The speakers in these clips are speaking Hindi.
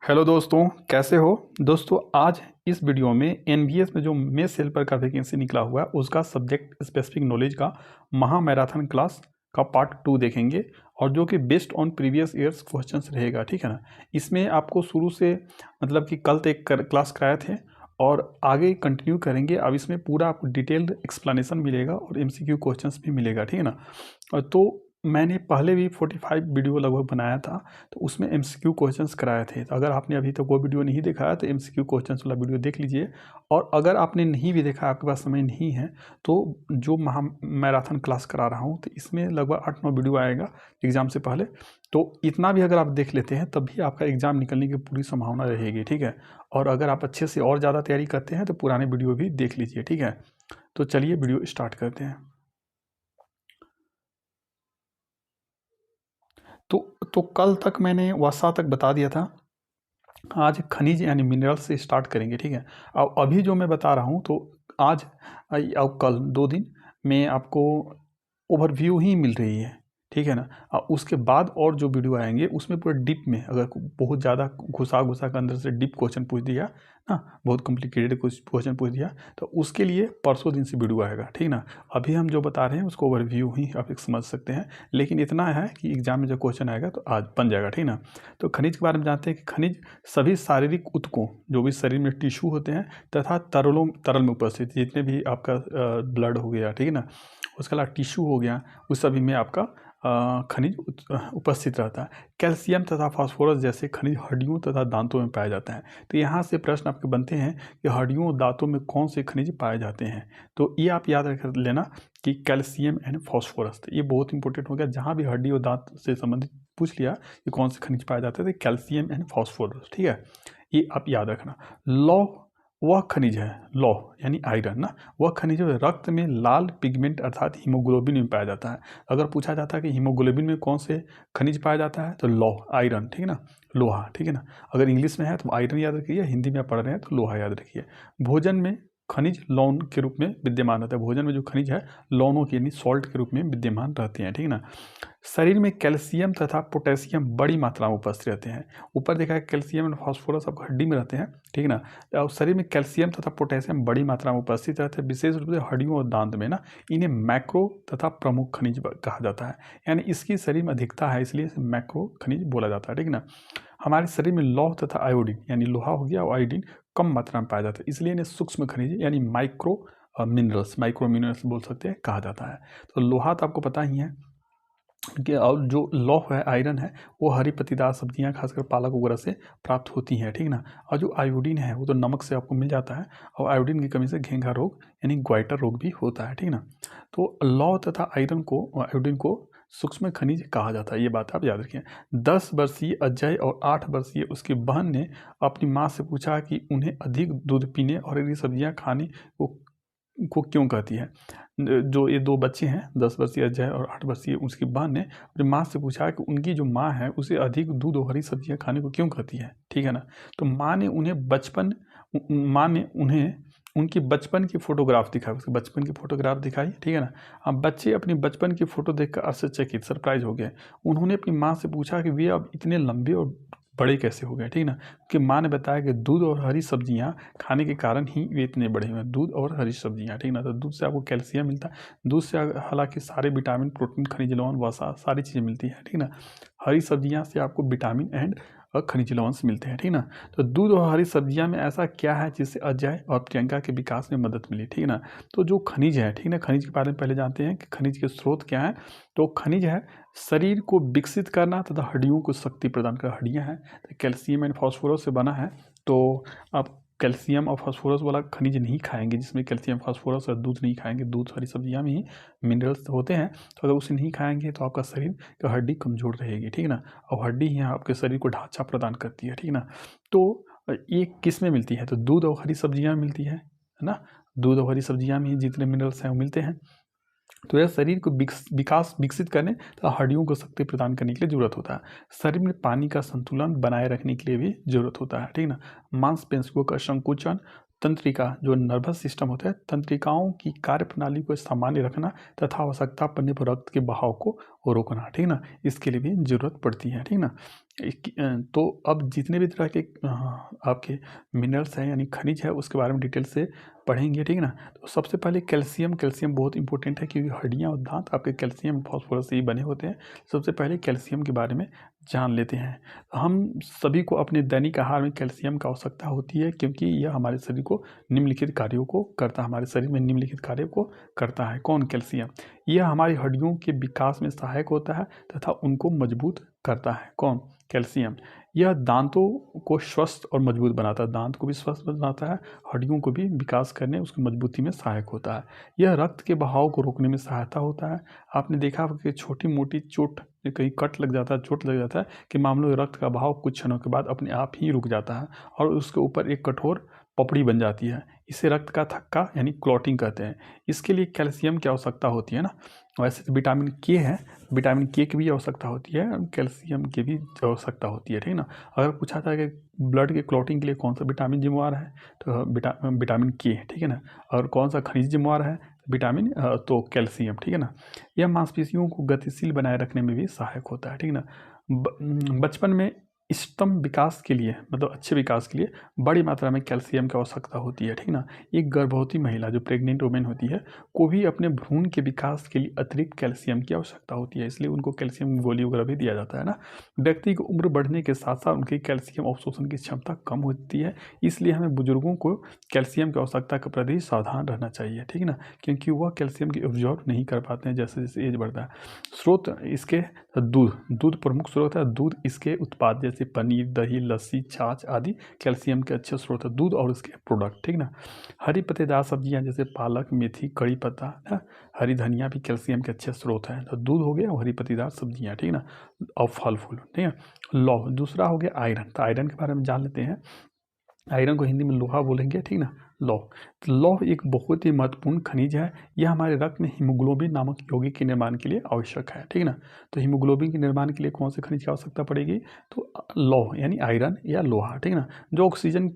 हेलो दोस्तों, कैसे हो दोस्तों। आज इस वीडियो में एनबीएस में जो मेस हेल्पर का वैकेंसी निकला हुआ है उसका सब्जेक्ट स्पेसिफिक नॉलेज का महा मैराथन क्लास का पार्ट 2 देखेंगे और जो कि based on previous years questions रहेगा, ठीक है ना। इसमें आपको शुरू से मतलब कि कल तक एक क्लास कराए थे और आगे कंटिन्यू करेंगे। अब इसमें पूरा आपको डिटेल्ड एक्सप्लेनेशन मिलेगा और एमसीक्यू क्वेश्चंस भी मिलेगा, ठीक है ना। तो मैंने पहले भी 45 वीडियो लगभग बनाया था, तो उसमें एमसीक्यू क्वेश्चंस कराए थे। तो अगर आपने अभी तक वो वीडियो नहीं देखा है तो एमसीक्यू क्वेश्चंस वाला वीडियो देख लीजिए। और अगर आपने नहीं भी देखा, आपके पास समय नहीं है, तो जो महा मैराथन क्लास करा रहा हूँ तो इसमें लगभग 8-9 वीडियो आएगा एग्ज़ाम से पहले। तो इतना भी अगर आप देख लेते हैं तब भी आपका एग्ज़ाम निकलने की पूरी संभावना रहेगी, ठीक है। और अगर आप अच्छे से और ज़्यादा तैयारी करते हैं तो पुराने वीडियो भी देख लीजिए, ठीक है। तो चलिए वीडियो स्टार्ट करते हैं। तो कल तक मैंने वसा तक बता दिया था। आज खनिज यानी मिनरल से स्टार्ट करेंगे, ठीक है। अब अभी जो मैं बता रहा हूँ तो आज अब कल 2 दिन में आपको ओवरव्यू ही मिल रही है, ठीक है ना। उसके बाद और जो वीडियो आएंगे उसमें पूरा डीप में, अगर बहुत ज़्यादा घुसा के अंदर से डीप क्वेश्चन पूछ दिया ना, बहुत कॉम्प्लिकेटेड क्वेश्चन पूछ दिया, तो उसके लिए परसों दिन से वीडियो आएगा, ठीक ना। अभी हम जो बता रहे हैं उसको ओवरव्यू ही आप एक समझ सकते हैं, लेकिन इतना है कि एग्जाम में जो क्वेश्चन आएगा तो आज बन जाएगा, ठीक ना। तो खनिज के बारे में जानते हैं कि खनिज सभी शारीरिक ऊतकों, जो भी शरीर में टिश्यू होते हैं तथा तरल में उपस्थित जितने भी आपका ब्लड हो गया, ठीक है ना, उसके अलावा टिश्यू हो गया, उस सभी में आपका खनिज उपस्थित रहता है। कैल्शियम तथा फास्फोरस जैसे खनिज हड्डियों तथा दांतों में पाए जाते हैं। तो यहाँ से प्रश्न आपके बनते हैं कि हड्डियों और दांतों में कौन से खनिज पाए जाते हैं। तो ये आप याद रख लेना कि कैल्शियम एंड फास्फोरस, ये बहुत इंपॉर्टेंट हो गया। जहाँ भी हड्डी और दांत से संबंधित पूछ लिया कि कौन से खनिज पाए जाते हैं, तो कैल्शियम एंड फास्फोरस, ठीक है, ये आप याद रखना। लौ वह खनिज है, लौ यानी आयरन ना, वह खनिज रक्त में लाल पिगमेंट अर्थात हीमोग्लोबिन में पाया जाता है। अगर पूछा जाता है कि हीमोग्लोबिन में कौन से खनिज पाया जाता है तो लौ, आयरन, ठीक है ना, लोहा, ठीक है ना। अगर इंग्लिश में है तो आयरन याद रखिए, हिंदी में पढ़ रहे हैं तो लोहा याद रखिए। भोजन में खनिज लौन के रूप में विद्यमान रहता है। भोजन में जो खनिज है लौनों के यानी सॉल्ट के रूप में विद्यमान रहते हैं, ठीक है ना। शरीर में कैल्शियम तथा पोटेशियम बड़ी मात्रा में उपस्थित रहते हैं। ऊपर देखा है कैल्शियम और फास्फोरस आपको हड्डी में रहते हैं, ठीक है ना। और शरीर में कैल्शियम तथा पोटेशियम बड़ी मात्रा में उपस्थित रहते हैं, विशेष रूप से हड्डियों और दांत में ना। इन्हें मैक्रो तथा प्रमुख खनिज कहा जाता है, यानी इसकी शरीर में अधिकता है इसलिए इसे मैक्रो खनिज बोला जाता है, ठीक है ना। हमारे शरीर में लौह तथा आयोडीन यानी लोहा हो गया और आयोडीन कम मात्रा में पाया जाता है, इसलिए इन्हें सूक्ष्म खनिज यानी माइक्रो मिनरल्स बोल सकते हैं, कहा जाता है। तो लोहा तो आपको पता ही है कि, और जो लौह है, आयरन है, वो हरी पत्तीदार सब्जियां खासकर पालक वगैरह से प्राप्त होती हैं, ठीक ना। और जो आयोडीन है वो तो नमक से आपको मिल जाता है, और आयोडीन की कमी से घेंघा रोग यानी ग्वाइटर रोग भी होता है, ठीक ना। तो लौह तथा आयोडीन को सूक्ष्म खनिज कहा जाता है, ये बात आप याद रखिए। 10 वर्षीय अजय और 8 वर्षीय उसकी बहन ने अपनी माँ से पूछा कि उन्हें अधिक दूध पीने और हरी सब्जियां खाने को क्यों कहती है। जो ये 2 बच्चे हैं, 10 वर्षीय अजय और 8 वर्षीय उसकी बहन ने अपनी माँ से पूछा कि उनकी जो माँ है उसे अधिक दूध और हरी सब्जियां खाने को क्यों कहती है, ठीक है ना। तो माँ ने उन्हें उनकी बचपन की फोटोग्राफ दिखाई, उसके बचपन की फोटोग्राफ दिखाई, ठीक है ना। अब बच्चे अपनी बचपन की फोटो देखकर आश्चर्यचकित सरप्राइज हो गए। उन्होंने अपनी माँ से पूछा कि वे अब इतने लंबे और बड़े कैसे हो गए, ठीक ना। क्योंकि माँ ने बताया कि दूध और हरी सब्जियां खाने के कारण ही वे इतने बड़े हुए हैं, दूध और हरी सब्जियां, ठीक ना। तो दूध से आपको कैल्शियम मिलता है, दूध से हालांकि सारे विटामिन, प्रोटीन, खनिज लवण, वसा सारी चीज़ें मिलती है, ठीक ना। हरी सब्जियां से आपको विटामिन एंड खनिज लवंश मिलते हैं, ठीक ना। तो दूध और हरी सब्जियां में ऐसा क्या है जिससे अजय और प्रियंका के विकास में मदद मिली, ठीक ना। तो जो खनिज है, ठीक ना, खनिज के बारे में पहले जानते हैं कि खनिज के स्रोत क्या है। तो खनिज है शरीर को विकसित करना तथा हड्डियों को शक्ति प्रदान कर, हड्डियां हैं तो कैल्शियम एंड फास्फोरस से बना है। तो आप कैल्शियम और फास्फोरस वाला खनिज नहीं खाएंगे, जिसमें कैल्शियम, फास्फोरस और दूध नहीं खाएंगे, दूध हरी सब्जियां में ही मिनरल्स होते हैं। तो अगर उसे नहीं खाएंगे तो आपका शरीर का हड्डी कमजोर रहेगी, ठीक ना। और हड्डी ही आपके शरीर को ढांचा प्रदान करती है, ठीक ना। तो ये किस में मिलती है, तो दूध और हरी सब्जियां में मिलती है ना। दूध और हरी सब्जियां में ही जितने मिनरल्स हैं वो मिलते हैं। तो यह शरीर को विकसित करने तथा हड्डियों को शक्ति प्रदान करने के लिए जरूरत होता है। शरीर में पानी का संतुलन बनाए रखने के लिए भी जरूरत होता है, ठीक ना। मांसपेशियों का संकुचन, तंत्रिका जो नर्वस सिस्टम होता है, तंत्रिकाओं की कार्यप्रणाली को सामान्य रखना तथा आवश्यकता पड़ने पर रक्त के बहाव को रोकना, ठीक ना, इसके लिए भी जरूरत पड़ती है, ठीक ना। तो अब जितने भी तरह के आपके मिनरल्स हैं यानी खनिज है उसके बारे में डिटेल से पढ़ेंगे, ठीक है ना। तो सबसे पहले कैल्शियम बहुत इंपॉर्टेंट है क्योंकि हड्डियाँ और दांत आपके कैल्शियम फॉस्फोरस से ही बने होते हैं। सबसे पहले कैल्शियम के बारे में जान लेते हैं। हम सभी को अपने दैनिक आहार में कैल्शियम की आवश्यकता होती है क्योंकि यह हमारे शरीर को निम्नलिखित कार्यों को करता है। हमारे शरीर में निम्नलिखित कार्यों को करता है। कौन? कैल्शियम। यह हमारी हड्डियों के विकास में सहायक होता है तथा उनको मजबूत करता है। कौन? कैल्शियम। यह दांतों को स्वस्थ और मजबूत बनाता है। दांत को भी स्वस्थ बनाता है, हड्डियों को भी विकास करने उसकी मजबूती में सहायक होता है। यह रक्त के बहाव को रोकने में सहायता होता है। आपने देखा होगा कि छोटी मोटी चोट, कहीं कट लग जाता है, चोट लग जाता है कि मामलों में रक्त का बहाव कुछ क्षणों के बाद अपने आप ही रुक जाता है और उसके ऊपर एक कठोर पपड़ी बन जाती है। इसे रक्त का थक्का यानी क्लॉटिंग कहते हैं। इसके लिए कैल्शियम की आवश्यकता होती है ना। वैसे तो विटामिन के है, विटामिन के की भी आवश्यकता होती है, कैल्शियम की भी आवश्यकता होती है, ठीक है ना। अगर पूछा था कि ब्लड के क्लॉटिंग के लिए कौन सा विटामिन जिम्मेवार है तो विटामिन के, ठीक है ना। और कौन सा खनिज जिम्मेवार है? विटामिन तो कैल्शियम, ठीक है ना। यह मांसपेशियों को गतिशील बनाए रखने में भी सहायक होता है, ठीक है ना। बचपन में इष्टतम विकास के लिए मतलब अच्छे विकास के लिए बड़ी मात्रा में कैल्शियम की आवश्यकता होती है, ठीक ना। एक गर्भवती महिला जो प्रेग्नेंट वुमेन होती है को भी अपने भ्रूण के विकास के लिए अतिरिक्त कैल्शियम की आवश्यकता होती है, इसलिए उनको कैल्शियम गोली वगैरह भी दिया जाता है ना। व्यक्ति की उम्र बढ़ने के साथ साथ उनकी कैल्शियम अवशोषण की क्षमता कम होती है, इसलिए हमें बुजुर्गों को कैल्शियम की आवश्यकता के प्रति सावधान रहना चाहिए, ठीक है ना, क्योंकि वह कैल्शियम की एब्जॉर्ब नहीं कर पाते हैं जैसे जैसे एज बढ़ता है। स्रोत इसके दूध प्रमुख स्रोत है। दूध इसके उत्पाद जैसे पनीर, दही, लस्सी, छाछ आदि कैल्शियम के अच्छे स्रोत है, दूध और उसके प्रोडक्ट, ठीक ना। हरी पत्तेदार सब्जियां जैसे पालक, मेथी, कड़ी पत्ता, हरी धनिया भी कैल्शियम के अच्छे स्रोत हैं। तो दूध हो गया और हरी पत्तेदार सब्जियां, ठीक ना, और फल फूल, ठीक है। लौह दूसरा हो गया आयरन। तो आयरन के बारे में जान लेते हैं। आयरन को हिंदी में लोहा बोलेंगे, ठीक ना, लौह। तो लौह एक बहुत ही महत्वपूर्ण खनिज है। यह हमारे रक्त में हीमोग्लोबिन नामक यौगिक के निर्माण के लिए आवश्यक है, ठीक ना। तो हीमोग्लोबिन के निर्माण के लिए कौन से खनिज की आवश्यकता पड़ेगी? तो लौह यानी आयरन या लोहा, ठीक ना, जो ऑक्सीजन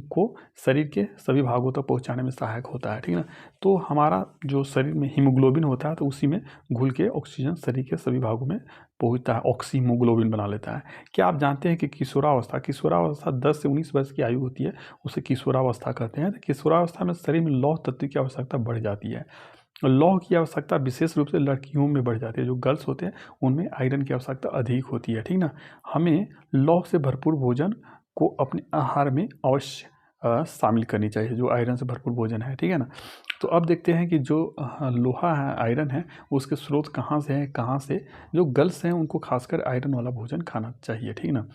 को शरीर के सभी भागों तक पहुंचाने में सहायक होता है, ठीक ना। तो हमारा जो शरीर में हीमोग्लोबिन होता है तो उसी में घुल के ऑक्सीजन शरीर के सभी भागों में पहुंचता है, ऑक्सीहीमोग्लोबिन बना लेता है। क्या आप जानते हैं कि किशोरावस्था 10 से 19 वर्ष की आयु होती है, उसे किशोरावस्था कहते हैं। तो किशोरावस्था में शरीर में लौह तत्व की आवश्यकता बढ़ जाती है। लौह की आवश्यकता विशेष रूप से लड़कियों में बढ़ जाती है। जो गर्ल्स होते हैं उनमें आयरन की आवश्यकता अधिक होती है, ठीक ना। हमें लौह से भरपूर भोजन को अपने आहार में अवश्य शामिल करनी चाहिए, जो आयरन से भरपूर भोजन है, ठीक है ना। तो अब देखते हैं कि जो लोहा है, आयरन है, उसके स्रोत कहाँ से हैं, कहाँ से। जो गर्ल्स हैं उनको खासकर आयरन वाला भोजन खाना चाहिए, ठीक ना।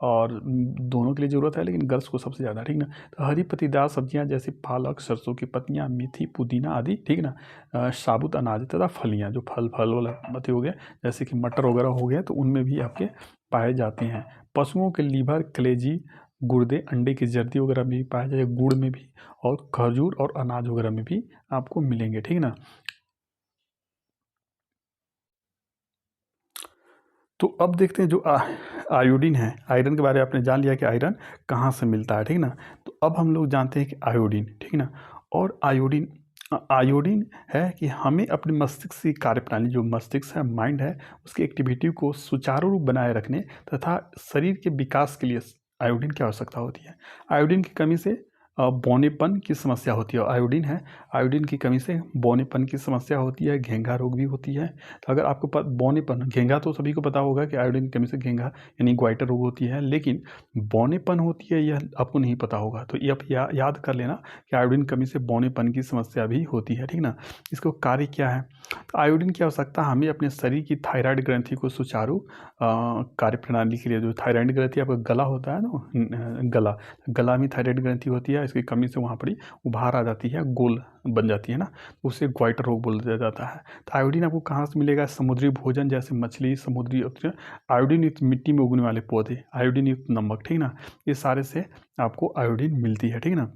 और दोनों के लिए ज़रूरत है लेकिन गर्ल्स को सबसे ज़्यादा, ठीक ना। तो हरी पत्तेदार सब्जियां जैसे पालक, सरसों की पत्तियां, मेथी, पुदीना आदि, ठीक ना। साबुत अनाज तथा फलियां, जो फल वाला पत्ते हो गए जैसे कि मटर वगैरह हो गया, तो उनमें भी आपके पाए जाते हैं। पशुओं के लीवर, कलेजी, गुर्दे, अंडे की जर्दी वगैरह में भी पाए जाए, गुड़ में भी, और खजूर और अनाज वगैरह में भी आपको मिलेंगे, ठीक ना। तो अब देखते हैं जो आयोडीन है। आयरन के बारे में आपने जान लिया कि आयरन कहाँ से मिलता है, ठीक ना। तो अब हम लोग जानते हैं कि आयोडीन, ठीक ना। और आयोडीन है कि हमें अपने मस्तिष्क की कार्यप्रणाली, जो मस्तिष्क है, माइंड है, उसकी एक्टिविटी को सुचारू रूप बनाए रखने तथा शरीर के विकास के लिए आयोडीन की आवश्यकता होती है। आयोडीन की कमी से बौनेपन की समस्या होती है। आयोडीन है, आयोडीन की कमी से बौनेपन की समस्या होती है, घेंघा रोग भी होती है। तो अगर आपको बौनेपन, घेंघा तो सभी को पता होगा कि आयोडीन की कमी से घेंघा यानी ग्वाइटर रोग होती है, लेकिन बौनेपन होती है यह आपको नहीं पता होगा। तो ये आप याद कर लेना कि आयोडीन कमी से बौनेपन की समस्या भी होती है, ठीक ना। इसको कार्य क्या है? तो आयोडीन की आवश्यकता हमें अपने शरीर की थायराइड ग्रंथि को सुचारू कार्य प्रणाली के लिए, जो थायराइड ग्रंथि आपका गला होता है ना, गला में थायराइड ग्रंथि होती है, इसकी कमी से वहाँ पर उभार आ जाती है, गोल बन जाती है ना, तो उसे ग्वाइटर रोग बोल दिया जाता है। तो आयोडीन आपको कहाँ से मिलेगा? समुद्री भोजन जैसे मछली, समुद्री आयोडीन युक्त मिट्टी में उगने वाले पौधे, आयोडीन युक्त नमक, ठीक ना, ये सारे से आपको आयोडीन मिलती है, ठीक ना।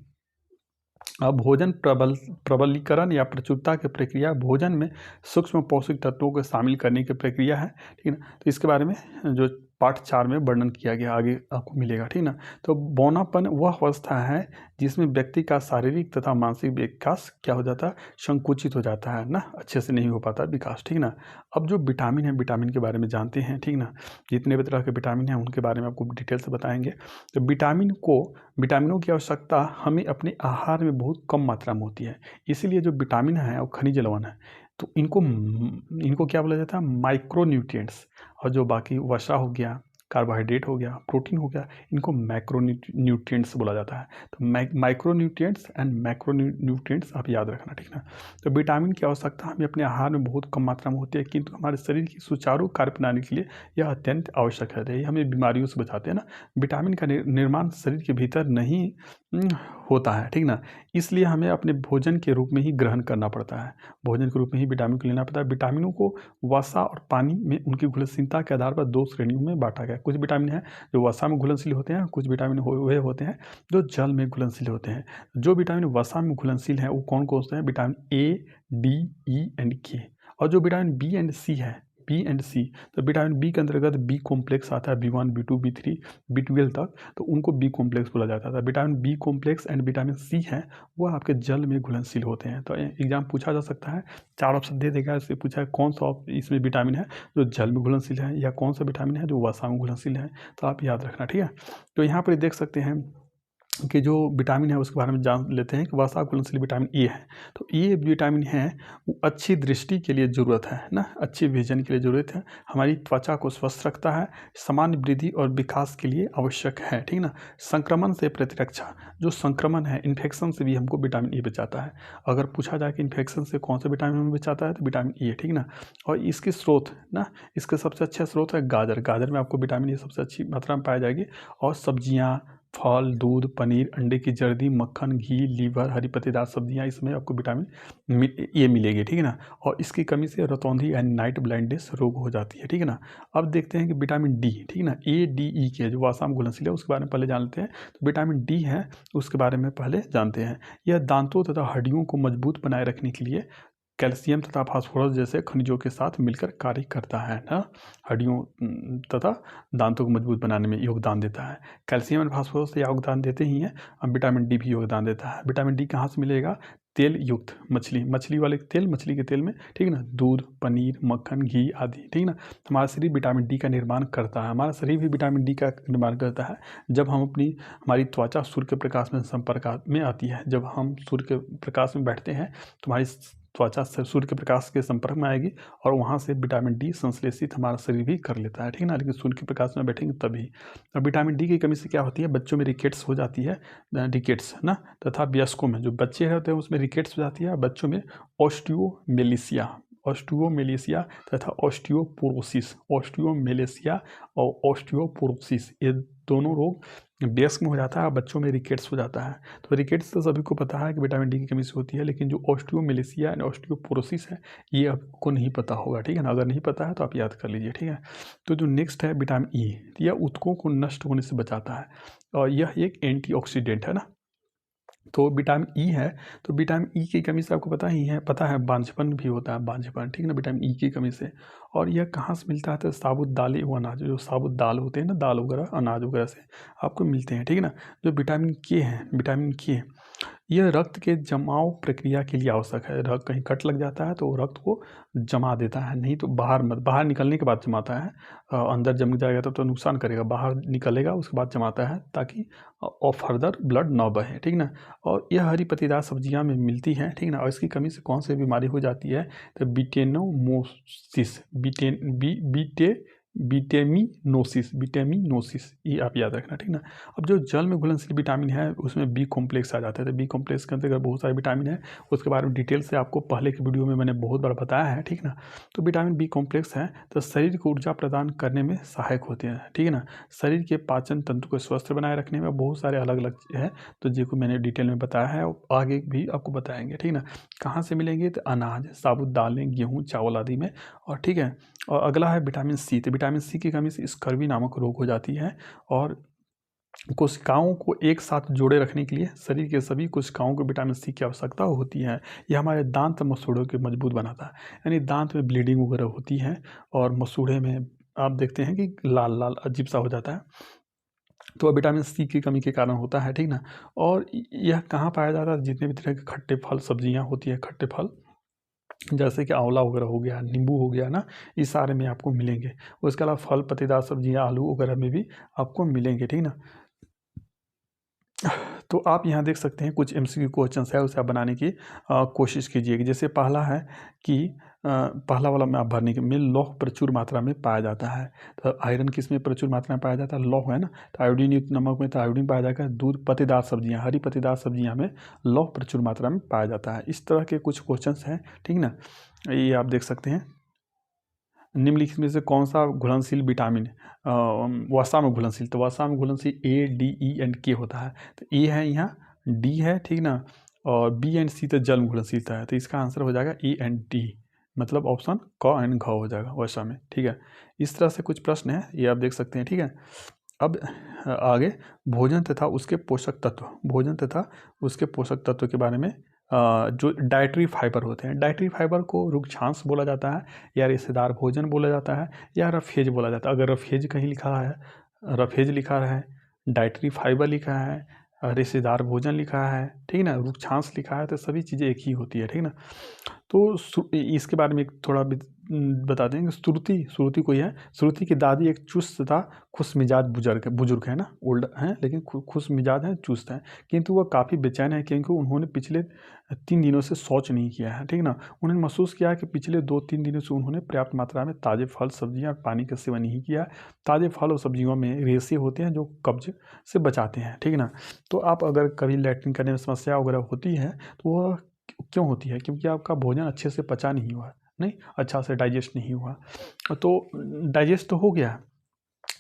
अब भोजन प्रबलीकरण या प्रचुरता की प्रक्रिया भोजन में सूक्ष्म पोषक तत्वों को शामिल करने की प्रक्रिया है, ठीक है ना। तो इसके बारे में जो पार्ट 4 में वर्णन किया गया, आगे आपको मिलेगा, ठीक ना। तो बौनापन वह अवस्था है जिसमें व्यक्ति का शारीरिक तथा मानसिक विकास क्या हो जाता है, संकुचित हो जाता है ना, अच्छे से नहीं हो पाता विकास, ठीक ना। अब जो विटामिन है, विटामिन के बारे में जानते हैं, ठीक ना। जितने भी तरह के विटामिन हैं उनके बारे में आपको डिटेल से बताएंगे। तो विटामिनों की आवश्यकता हमें अपने आहार में बहुत कम मात्रा में होती है, इसीलिए जो विटामिन है और खनिज लवण है तो इनको क्या बोला जाता है, माइक्रो न्यूट्रिएंट्स। और जो बाकी वसा हो गया, कार्बोहाइड्रेट हो गया, प्रोटीन हो गया, इनको मैक्रो न्यूट्रिएंट्स बोला जाता है। तो micro nutrients and macro nutrients आप याद रखना, ठीक ना। तो विटामिन की आवश्यकता हमें अपने आहार में बहुत कम मात्रा में होती है, किंतु हमारे शरीर की सुचारू कार्य प्रणाली के लिए यह अत्यंत आवश्यक है। ये हमें बीमारियों से बचाते हैं ना। विटामिन का निर्माण शरीर के भीतर नहीं होता है, ठीक ना। इसलिए हमें अपने भोजन के रूप में ही ग्रहण करना पड़ता है, भोजन के रूप में ही विटामिन को लेना पड़ता है। विटामिनों को वसा और पानी में उनकी घुलनशीलता के आधार पर 2 श्रेणियों में बांटा गया है। कुछ विटामिन हैं जो वसा में घुलनशील होते हैं, कुछ विटामिन वे होते हैं जो जल में घुलनशील होते हैं। जो विटामिन वसा में घुलनशील हैं वो कौन कौन से हैं, vitamin A, D, E and के। और जो विटामिन बी एंड सी है, बी एंड सी, तो विटामिन बी के अंतर्गत बी कॉम्प्लेक्स आता है, B1, B2, B3, B12 तक, तो उनको बी कॉम्प्लेक्स बोला जाता था। Vitamin B complex and vitamin C है वो आपके जल में घुलनशील होते हैं। तो एग्जाम पूछा जा सकता है, 4 ऑप्शन दे देगा, इससे पूछा है कौन सा इसमें विटामिन है जो जल में घुलनशील है, या कौन सा विटामिन है जो वसा में घुलनशील है। तो आप याद रखना, ठीक है। तो यहाँ पर देख सकते हैं कि जो विटामिन है उसके बारे में जान लेते हैं कि वसा घुलनशील विटामिन ए है। तो ये विटामिन है वो अच्छी दृष्टि के लिए ज़रूरत है ना, अच्छी विजन के लिए ज़रूरत है, हमारी त्वचा को स्वस्थ रखता है, सामान्य वृद्धि और विकास के लिए आवश्यक है, ठीक ना। संक्रमण से प्रतिरक्षा, जो संक्रमण है, इन्फेक्शन से भी हमको विटामिन ए बचाता है। अगर पूछा जाए कि इन्फेक्शन से कौन सा विटामिन हमें बचाता है तो विटामिन ए, ठीक ना। और इसके स्रोत ना, इसके सबसे अच्छा स्रोत है गाजर। गाजर में आपको विटामिन ए सबसे अच्छी मात्रा में पाई जाएगी। और सब्जियाँ, फल, दूध, पनीर, अंडे की जर्दी, मक्खन, घी, लीवर, हरी पत्तेदार सब्जियां, इसमें आपको विटामिन ए मिलेगी, ठीक है ना। और इसकी कमी से रतौंधी एंड नाइट ब्लाइंडनेस रोग हो जाती है, ठीक है ना। अब देखते हैं कि विटामिन डी, ठीक है ना, ए, डी, ई के जो वसा में घुलनशील है उसके बारे में पहले जान लेते हैं। तो विटामिन डी है उसके बारे में पहले जानते हैं। यह दांतों तथा हड्डियों को मजबूत बनाए रखने के लिए कैल्शियम तथा फास्फोरस जैसे खनिजों के साथ मिलकर कार्य करता है ना, हड्डियों तथा दांतों को मजबूत बनाने में योगदान देता है। कैल्शियम और फास्फोरस से योगदान देते ही हैं, अब विटामिन डी भी योगदान देता है। विटामिन डी कहाँ से मिलेगा, तेल युक्त मछली वाले तेल, मछली के तेल में, ठीक है ना, दूध, पनीर, मक्खन, घी आदि, ठीक ना। हमारा शरीर विटामिन डी का निर्माण करता है, हमारा शरीर भी विटामिन डी का निर्माण करता है जब हमारी त्वचा सूर्य के प्रकाश में संपर्क में आती है। जब हम सूर्य के प्रकाश में बैठते हैं तो हमारी त्वचा सूर्य के प्रकाश के संपर्क में आएगी और वहाँ से विटामिन डी संश्लेषित हमारा शरीर भी कर लेता है, ठीक है ना। लेकिन सूर्य के प्रकाश में बैठेंगे तभी। और विटामिन डी की कमी से क्या होती है, बच्चों में रिकेट्स हो जाती है, रिकेट्स ना, तथा वयस्कों में जो बच्चे होते हैं उसमें रिकेट्स हो जाती है, बच्चों में ऑस्टियोमेलेसिया तथा ऑस्टियोपोरोसिस और ऑस्टियोपोरोसिस, ये दोनों रोग वयस्क में हो जाता है, बच्चों में रिकेट्स हो जाता है। तो रिकेट्स तो सभी को पता है कि विटामिन डी की कमी से होती है, लेकिन जो ऑस्टियोमेलेसिया एंड ऑस्टियोपोरोसिस है ये आपको नहीं पता होगा, ठीक है ना। अगर नहीं पता है तो आप याद कर लीजिए, ठीक है। तो जो नेक्स्ट है विटामिन ई, यह ऊतकों को नष्ट होने से बचाता है और यह एक एंटीऑक्सीडेंट है ना। तो विटामिन ई है, तो विटामिन ई की कमी से आपको पता है बांझपन भी होता है, बांझपन, ठीक है ना, विटामिन ई की कमी से। और यह कहाँ से मिलता है, तो साबुत दालें व अनाज, जो साबुत दाल होते हैं ना, दाल वगैरह, अनाज वगैरह से आपको मिलते हैं, ठीक है ना। जो विटामिन के यह रक्त के जमाव प्रक्रिया के लिए आवश्यक है। रक्त कहीं कट लग जाता है तो रक्त को जमा देता है, नहीं तो बाहर निकलने के बाद जमाता है। अंदर जम जाएगा तो नुकसान करेगा, बाहर निकलेगा उसके बाद जमाता है ताकि और फर्दर ब्लड ना बहे, ठीक ना। और यह हरी पत्तेदार सब्जियां में मिलती हैं, ठीक ना। और इसकी कमी से कौन सी बीमारी हो जाती है, तो विटामिनोसिस, ये आप याद रखना, ठीक ना। अब जो जल में घुलनशील विटामिन है उसमें बी कॉम्प्लेक्स आ जाता है। तो बी कॉम्प्लेक्स के अंतर्गत बहुत सारे विटामिन है, उसके बारे में डिटेल से आपको पहले की वीडियो में मैंने बहुत बार बताया है, ठीक ना। तो विटामिन बी कॉम्प्लेक्स है तो शरीर को ऊर्जा प्रदान करने में सहायक होते हैं, ठीक है ना। शरीर के पाचन तंत्र को स्वस्थ बनाए रखने में बहुत सारे अलग अलग है, तो जिनको मैंने डिटेल में बताया है और आगे भी आपको बताएंगे, ठीक ना। कहाँ से मिलेंगे, तो अनाज, साबुत दालें, गेहूँ, चावल आदि में। और ठीक है, और अगला है विटामिन सी। तो विटामिन सी की कमी से स्कर्वी नामक रोग हो जाती है और कोशिकाओं को एक साथ जोड़े रखने के लिए शरीर के सभी कोशिकाओं को विटामिन सी की आवश्यकता होती है। यह हमारे दांत मसूड़ों को मजबूत बनाता है, यानी दांत में ब्लीडिंग वगैरह होती है और मसूड़े में आप देखते हैं कि लाल लाल अजीब सा हो जाता है, तो विटामिन सी की कमी के कारण होता है, ठीक ना। और यह कहाँ पाया जाता है? जितने भी तरह के खट्टे फल सब्जियां होती है, खट्टे फल जैसे कि आंवला वगैरह हो गया, नींबू हो गया ना, इस सारे में आपको मिलेंगे। उसके अलावा फल पत्तेदार सब्जियां, आलू वगैरह में भी आपको मिलेंगे, ठीक ना। तो आप यहाँ देख सकते हैं कुछ एमसीक्यू क्वेश्चंस है, उसे आप बनाने की कोशिश कीजिएगा। जैसे पहला है कि पहला वाला में आप भरने के में लौह प्रचुर मात्रा में पाया जाता है। तो आयरन किस में प्रचुर मात्रा में पाया जाता है? लौह है ना। तो आयोडीन युक्त नमक में तो आयोडीन पाया जाएगा। दूध पत्तेदार सब्जियाँ, हरी पत्तेदार सब्जियाँ में लौह प्रचुर मात्रा में पाया जाता है। इस तरह के कुछ क्वेश्चन हैं, ठीक ना। ये आप देख सकते हैं। निम्नलिखित में से कौन सा घुलनशील विटामिन वसा में घुलनशील? तो वसा में घुलनशील ए, डी, ई एंड के होता है। तो ए है यहाँ, डी है, ठीक ना, और बी एंड सी तो जल में घुलनशीलता है। तो इसका आंसर हो जाएगा ए एंड डी, मतलब ऑप्शन क एंड घ हो जाएगा वसा में, ठीक है। इस तरह से कुछ प्रश्न है, ये आप देख सकते हैं, ठीक है। अब आगे भोजन तथा उसके पोषक तत्व, भोजन तथा उसके पोषक तत्व के बारे में जो डाइटरी फाइबर होते हैं, डाइटरी फाइबर को रुक्षांश बोला जाता है, या रेशेदार भोजन बोला जाता है, या रफेज बोला जाता है। अगर रफेज कहीं लिखा है, रफेज लिखा है, डाइटरी फाइबर लिखा है, रेशेदार भोजन लिखा है, ठीक ना, रुक्षांश लिखा है, तो सभी चीज़ें एक ही होती है, ठीक ना। तो इसके बारे में थोड़ा बता देंगे। श्रुति कोई है, श्रुति की दादी एक चुस्त तथा खुश मिजाज बुजुर्ग है ना, ओल्ड हैं लेकिन खुश मिजाज हैं, चुस्त हैं, किंतु वह काफ़ी बेचैन है क्योंकि उन्होंने पिछले 3 दिनों से शौच नहीं किया है, ठीक ना। उन्होंने महसूस किया कि पिछले 2-3 दिनों से उन्होंने पर्याप्त मात्रा में ताज़े फल सब्जियाँ और पानी का सेवन नहीं किया। ताज़े फल और सब्जियों में रेशे होते हैं जो कब्ज से बचाते हैं, ठीक ना। तो आप अगर कभी लैट्रिन करने में समस्या वगैरह होती है तो वह क्यों होती है? क्योंकि आपका भोजन अच्छे से पचा नहीं हुआ, नहीं अच्छा से डाइजेस्ट नहीं हुआ। तो डाइजेस्ट तो हो गया,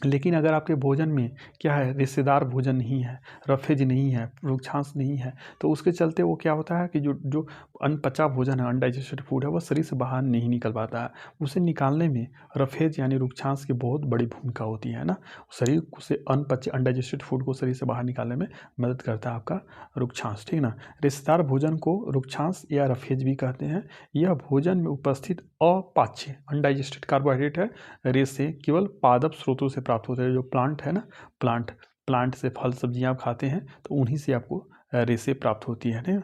लेकिन अगर आपके भोजन में क्या है, रेशेदार भोजन नहीं है, रफेज नहीं है, रुक्षांश नहीं है, तो उसके चलते वो क्या होता है कि जो जो अनपचा भोजन है, अनडाइजेस्टेड फूड है, वो शरीर से बाहर नहीं निकल पाता है। उसे निकालने में रफेज यानी रुक्षांश की बहुत बड़ी भूमिका होती है ना। शरीर से अनपचे अनडाइजेस्टेड फूड को शरीर से बाहर निकालने में मदद करता है आपका रुक्षांश, ठीक ना। रेशेदार भोजन को रुक्षांश या रफेज भी कहते हैं। यह भोजन में उपस्थित अपाच्य अनडाइजेस्टेड कार्बोहाइड्रेट है, रेशे केवल पादप स्रोतों से प्राप्त होते हैं। जो प्लांट है ना, प्लांट से फल सब्जियां आप खाते हैं तो उन्हीं से आपको रेशे प्राप्त होती है ना।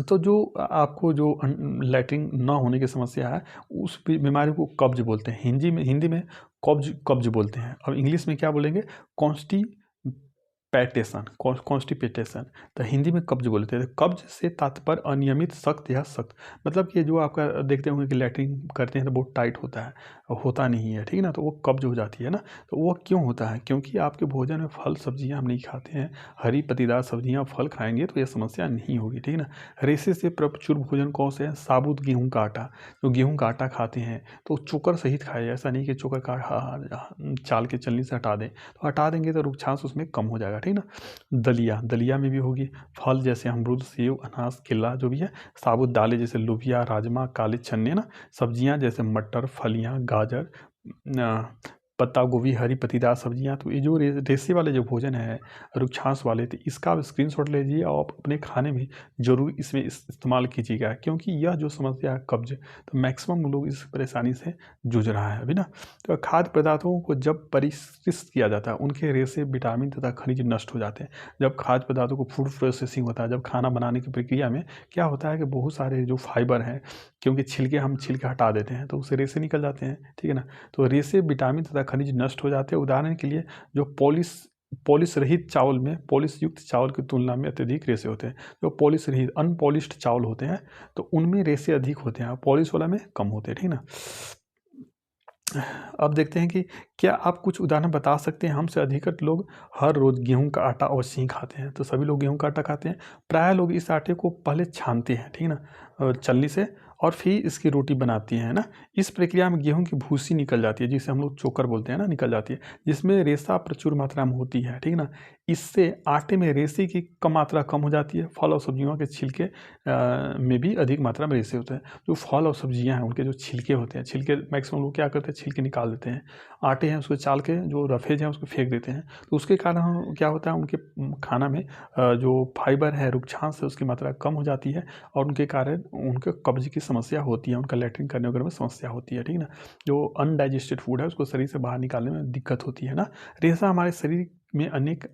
तो जो आपको जो लैट्रिन ना होने की समस्या है, उस बीमारी को कब्ज बोलते हैं। हिंदी में कब्ज बोलते हैं। और इंग्लिश में क्या बोलेंगे? कॉन्स्टिपेटेशन। तो हिंदी में कब्ज बोलते हैं। कब्ज से तात्पर्य अनियमित, सख्त या सख्त, मतलब कि जो आपका देखते होंगे कि लैट्रिन करते हैं तो बहुत टाइट होता है, होता नहीं है, ठीक ना। तो वो कब्ज हो जाती है ना। तो वो क्यों होता है? क्योंकि आपके भोजन में फल सब्जियां हम नहीं खाते हैं, हरी पत्तेदार सब्जियां फल खाएंगे तो ये समस्या नहीं होगी, ठीक ना। रेशे से प्रचुर भोजन कौन से है? साबुत गेहूँ का आटा। जो गेहूँ का आटा खाते हैं तो चोकर सहित खाए, ऐसा नहीं कि चोकर का चाल के चलनी से हटा दें। तो हटा देंगे तो रुक्षांश उसमें कम हो जाएगा, ठीक ना। दलिया में भी होगी। फल जैसे अमरूद, सेब, अनानास, केला जो भी है। साबुत दालें जैसे लोबिया, राजमा, काले चने ना। सब्जियां जैसे मटर, फलियां, गाजर, पत्ता गोभी, हरी पत्तेदार सब्जियां। तो ये जो रेशे वाले जो भोजन है, रुक्षांश वाले, तो इसका आप स्क्रीनशॉट लीजिए और आप अपने खाने में जरूर इसमें इस्तेमाल कीजिएगा, क्योंकि यह जो समस्या है कब्ज, तो मैक्सिमम लोग इस परेशानी से जूझ रहा है अभी ना। तो खाद्य पदार्थों को जब परिष्कृत किया जाता है, उनके रेशे, विटामिन तथा खनिज नष्ट हो जाते हैं। जब खाद्य पदार्थों को फूड प्रोसेसिंग होता है, जब खाना बनाने की प्रक्रिया में क्या होता है कि बहुत सारे जो फाइबर हैं, क्योंकि छिलके हटा देते हैं तो उससे रेशे निकल जाते हैं, ठीक है ना। तो रेशे, विटामिन तथा खनिज नष्ट हो जाते हैं। उदाहरण के लिए जो पॉलिश रहित चावल में पॉलिश युक्त चावल की तुलना में अत्यधिक रेशे होते हैं। जो पॉलिश रहित अनपॉलिश्ड चावल होते हैं तो उनमें रेशे अधिक होते हैं, पॉलिश वाला में कम होते हैं, ठीक ना। अब देखते हैं कि क्या आप कुछ उदाहरण बता सकते हैं? हमसे अधिकतर लोग हर रोज़ गेहूं का आटा अवश्य ही खाते हैं। तो सभी लोग गेहूं का आटा खाते हैं। प्रायः लोग इस आटे को पहले छानते हैं, ठीक है ना, छलनी से, और फिर इसकी रोटी बनाती हैं ना। इस प्रक्रिया में गेहूं की भूसी निकल जाती है, जिसे हम लोग चोकर बोलते हैं ना, निकल जाती है, जिसमें रेशा प्रचुर मात्रा में होती है, ठीक ना। इससे आटे में रेसे की कम मात्रा कम हो जाती है। फल और सब्जियों के छिलके में भी अधिक मात्रा में रेसे होते हैं। जो फल और सब्जियां हैं उनके जो छिलके होते हैं, छिलके मैक्सिमम लोग क्या करते हैं, छिलके निकाल देते हैं। आटे हैं उसको चाल के जो रफेज हैं उसको फेंक देते हैं। तो उसके कारण क्या होता है, उनके खाना में जो फाइबर है, रुक्षांश है, उसकी मात्रा कम हो जाती है और उनके कारण उनके कब्ज की समस्या होती है, उनका लैट्रिन करने वगैरह में समस्या होती है, ठीक है ना। जो अनडाइजेस्टेड फूड है उसको शरीर से बाहर निकालने में दिक्कत होती है ना। रेशा हमारे शरीर में अनेक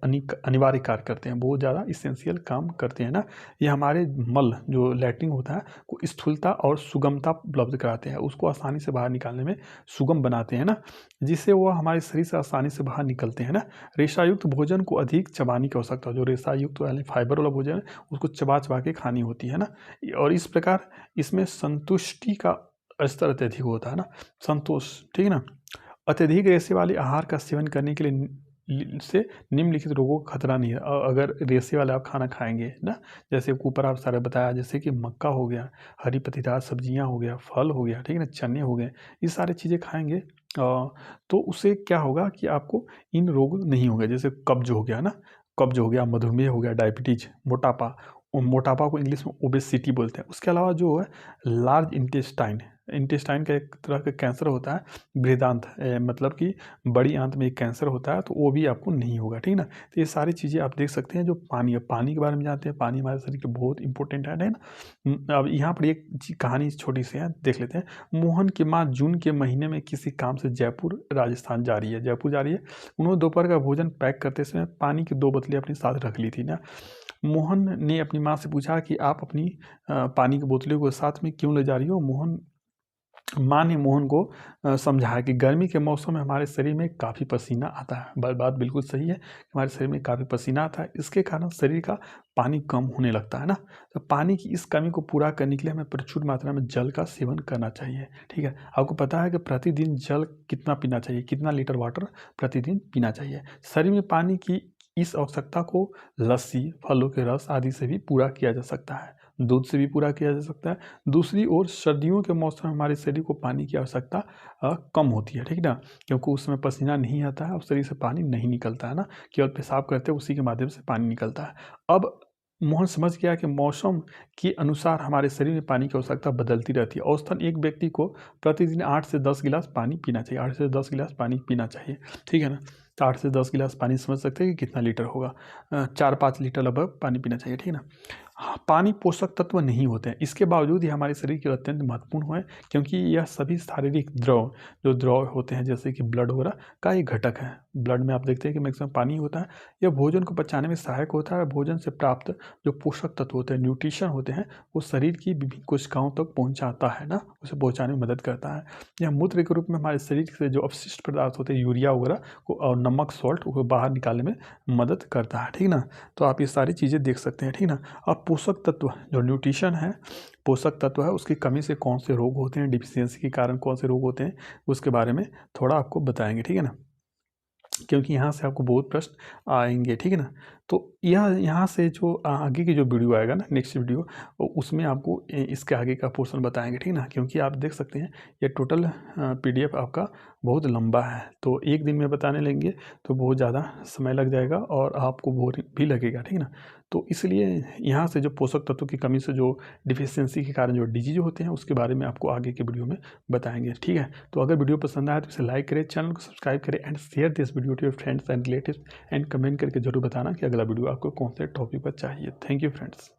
अनिवार्य कार्य करते हैं, बहुत ज़्यादा इसेंशियल काम करते हैं ना। ये हमारे मल जो लैट्रिन होता है को स्थूलता और सुगमता उपलब्ध कराते हैं, उसको आसानी से बाहर निकालने में सुगम बनाते हैं ना, जिससे वो हमारे शरीर से आसानी से बाहर निकलते हैं ना। रेशायुक्त भोजन को अधिक चबाने की आवश्यकता है। जो रेशायुक्त यानी फाइबर वाला भोजन है उसको चबा चबा के खानी होती है ना। और इस प्रकार इसमें संतुष्टि का स्तर अत्यधिक होता है ना, संतोष, ठीक है ना। अत्यधिक रेशे वाले आहार का सेवन करने के लिए से निम्नलिखित रोगों का खतरा नहीं है। अगर रेशे वाले आप खाना खाएंगे ना, जैसे ऊपर आप सारा बताया, जैसे कि मक्का हो गया, हरी पत्तेदार सब्जियां हो गया, फल हो गया, ठीक है ना, चने हो गए, ये सारी चीज़ें खाएंगे तो उससे क्या होगा कि आपको इन रोग नहीं होंगे। जैसे कब्ज हो गया ना, कब्ज हो गया, मधुमेह हो गया, डायबिटीज, मोटापा, मोटापा को इंग्लिश में ओबेसिटी बोलते हैं। उसके अलावा जो है लार्ज इंटेस्टाइन का एक तरह का कैंसर होता है, बृहदांत मतलब कि बड़ी आंत में एक कैंसर होता है, तो वो भी आपको नहीं होगा, ठीक है ना। तो ये सारी चीज़ें आप देख सकते हैं। जो पानी है, पानी के बारे में जानते हैं, पानी हमारे शरीर के बहुत इंपॉर्टेंट है ना। अब यहाँ पर एक कहानी छोटी सी है, देख लेते हैं। मोहन की माँ जून के महीने में किसी काम से जयपुर राजस्थान जा रही है, जयपुर जा रही है। उन्होंने दोपहर का भोजन पैक करते समय पानी की 2 बोतलें अपने साथ रख ली थी ना। मोहन ने अपनी माँ से पूछा कि आप अपनी पानी की बोतलों को साथ में क्यों ले जा रही हो। माँ ने मोहन को समझाया कि गर्मी के मौसम में हमारे शरीर में काफ़ी पसीना आता है। बात बिल्कुल सही है, हमारे शरीर में काफ़ी पसीना आता है, इसके कारण शरीर का पानी कम होने लगता है ना। तो पानी की इस कमी को पूरा करने के लिए हमें प्रचुर मात्रा में जल का सेवन करना चाहिए, ठीक है। आपको पता है कि प्रतिदिन जल कितना पीना चाहिए, कितना लीटर वाटर प्रतिदिन पीना चाहिए। शरीर में पानी की इस आवश्यकता को लस्सी, फलों के रस आदि से भी पूरा किया जा सकता है, दूध से भी पूरा किया जा सकता है। दूसरी ओर सर्दियों के मौसम में हमारे शरीर को पानी की आवश्यकता कम होती है, ठीक ना, क्योंकि उसमें पसीना नहीं आता है और शरीर से पानी नहीं निकलता है ना, केवल पेशाब करते हैं उसी के माध्यम से पानी निकलता है। अब मोहन समझ गया कि मौसम के अनुसार हमारे शरीर में पानी की आवश्यकता बदलती रहती है। औसतन एक व्यक्ति को प्रतिदिन 8 से 10 गिलास पानी पीना चाहिए, 8 से 10 गिलास पानी पीना चाहिए, ठीक है ना। तो 8 से 10 गिलास पानी समझ सकते हैं कि कितना लीटर होगा, 4-5 लीटर लगभग पानी पीना चाहिए, ठीक है ना। हाँ, पानी पोषक तत्व नहीं होते हैं, इसके बावजूद ये हमारे शरीर के लिए अत्यंत महत्वपूर्ण है, क्योंकि यह सभी शारीरिक द्रव जो द्रव होते हैं जैसे कि ब्लड वगैरह का एक घटक है। ब्लड में आप देखते हैं कि मैक्सिमम पानी होता है। यह भोजन को पचाने में सहायक होता है। भोजन से प्राप्त जो पोषक तत्व होते हैं, न्यूट्रिशन होते हैं, वो शरीर की विभिन्न कोशिकाओं तक पहुँचाता है ना, उसे पहुँचाने में मदद करता है। यह मूत्र के रूप में हमारे शरीर से जो अपशिष्ट पदार्थ होते हैं, यूरिया वगैरह को और नमक, सॉल्ट को बाहर निकालने में मदद करता है, ठीक ना। तो आप ये सारी चीज़ें देख सकते हैं, ठीक ना। अब पोषक तत्व जो न्यूट्रिशन है, पोषक तत्व है, उसकी कमी से कौन से रोग होते हैं, डिफिशियंसी के कारण कौन से रोग होते हैं, उसके बारे में थोड़ा आपको बताएंगे, ठीक है ना, क्योंकि यहाँ से आपको बहुत प्रश्न आएंगे, ठीक है ना। तो यह यहाँ से जो आगे की जो वीडियो आएगा ना, नेक्स्ट वीडियो, उसमें आपको इसके आगे का पोर्शन बताएंगे, ठीक है ना। क्योंकि आप देख सकते हैं ये टोटल PDF आपका बहुत लंबा है, तो एक दिन में बताने लेंगे तो बहुत ज़्यादा समय लग जाएगा और आपको बोरिंग भी लगेगा, ठीक है ना। तो इसलिए यहाँ से जो पोषक तत्वों की कमी से जो डिफिशियंसी के कारण जो डिजीज होते हैं उसके बारे में आपको आगे के वीडियो में बताएंगे, ठीक है। तो अगर वीडियो पसंद आए तो इसे लाइक करें, चैनल को सब्सक्राइब करें and share this video to your friends and relatives and comment करके जरूर बताना कि अगला वीडियो आपको कौन से टॉपिक पर चाहिए। Thank you friends.